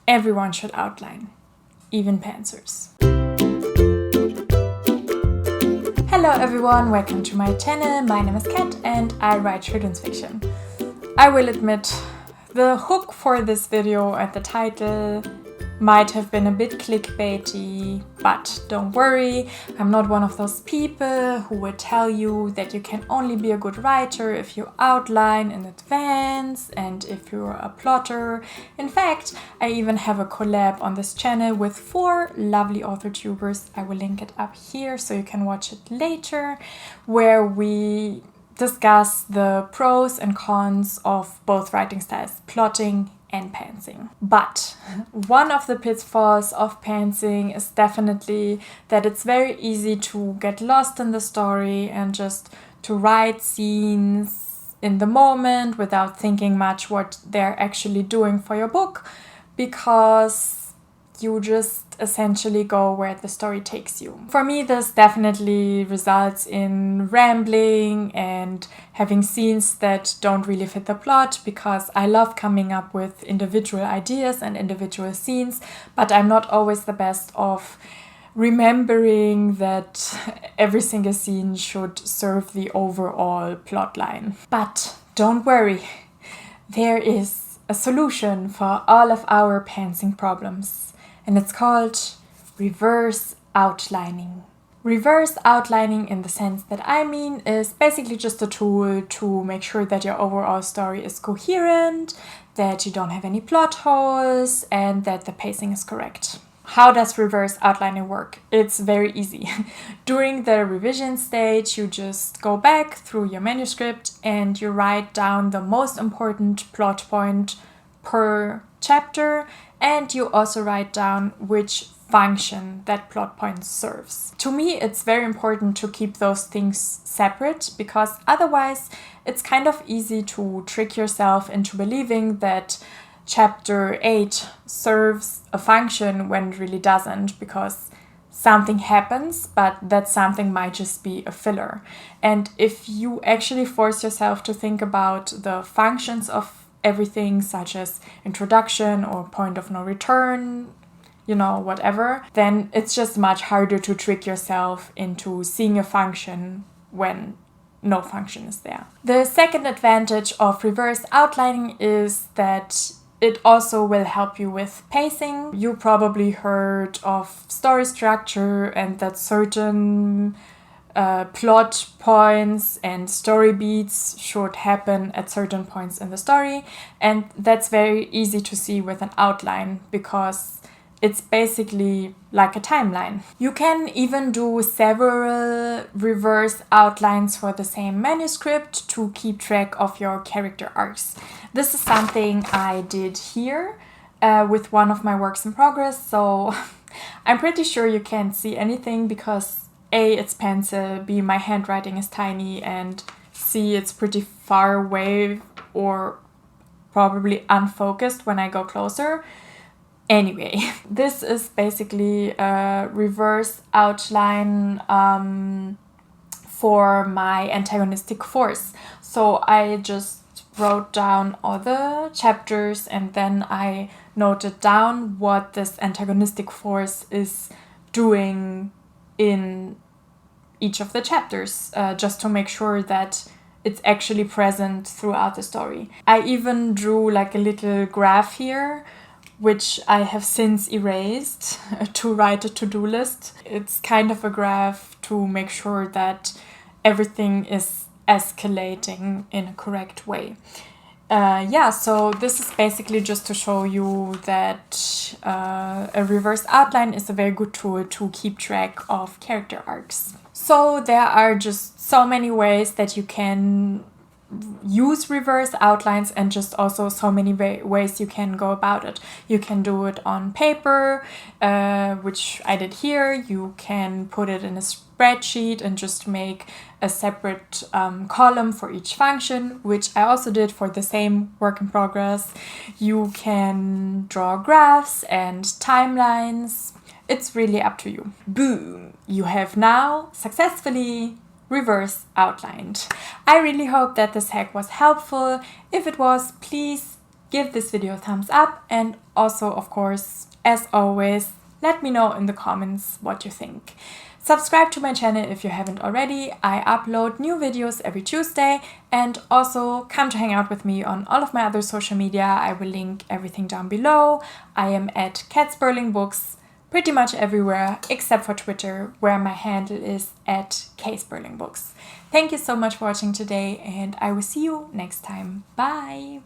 Everyone should outline, even pantsers. Hello everyone, welcome to my channel. My name is Kat and I write children's fiction. I will admit, the hook for this video and the title might have been a bit clickbaity, but don't worry, I'm not one of those people who would tell you that you can only be a good writer if you outline in advance and if you're a plotter. In fact, I even have a collab on this channel with 4 lovely author tubers. I will link it up here so you can watch it later, where we discuss the pros and cons of both writing styles, plotting and pantsing. But one of the pitfalls of pantsing is definitely that it's very easy to get lost in the story and just to write scenes in the moment without thinking much what they're actually doing for your book, because you just essentially go where the story takes you. For me, this definitely results in rambling and having scenes that don't really fit the plot, because I love coming up with individual ideas and individual scenes, but I'm not always the best of remembering that every single scene should serve the overall plot line. But don't worry, there is a solution for all of our pantsing problems. And it's called reverse outlining. Reverse outlining, in the sense that I mean, is basically just a tool to make sure that your overall story is coherent, that you don't have any plot holes, and that the pacing is correct. How does reverse outlining work? It's very easy. During the revision stage, you just go back through your manuscript and you write down the most important plot point per chapter, and you also write down which function that plot point serves. To me, it's very important to keep those things separate, because otherwise it's kind of easy to trick yourself into believing that chapter 8 serves a function when it really doesn't, because something happens, but that something might just be a filler. And if you actually force yourself to think about the functions of everything, such as introduction or point of no return, whatever, then it's just much harder to trick yourself into seeing a function when no function is there. The second advantage of reverse outlining is that it also will help you with pacing. You probably heard of story structure and that certain plot points and story beats should happen at certain points in the story, and that's very easy to see with an outline, because it's basically like a timeline. You can even do several reverse outlines for the same manuscript to keep track of your character arcs. This is something I did here with one of my works in progress, so I'm pretty sure you can't see anything because A, it's pencil, B, my handwriting is tiny, and C, it's pretty far away or probably unfocused when I go closer. Anyway, this is basically a reverse outline for my antagonistic force. So I just wrote down all the chapters and then I noted down what this antagonistic force is doing in each of the chapters, just to make sure that it's actually present throughout the story. I even drew like a little graph here, which I have since erased to write a to-do list. It's kind of a graph to make sure that everything is escalating in a correct way. So this is basically just to show you that a reverse outline is a very good tool to keep track of character arcs. So there are just so many ways that you can use reverse outlines, and just also so many ways you can go about it. You can do it on paper, which I did here. You can put it in a spreadsheet and just make a separate column for each function, which I also did for the same work in progress. You can draw graphs and timelines. It's really up to you. Boom! You have now successfully reverse outlined. I really hope that this hack was helpful. If it was, please give this video a thumbs up, and also, of course, as always, let me know in the comments what you think. Subscribe to my channel if you haven't already. I upload new videos every Tuesday, and also come to hang out with me on all of my other social media. I will link everything down below. I am at @Books pretty much everywhere except for Twitter, where my handle is at @Books. Thank you so much for watching today, and I will see you next time. Bye!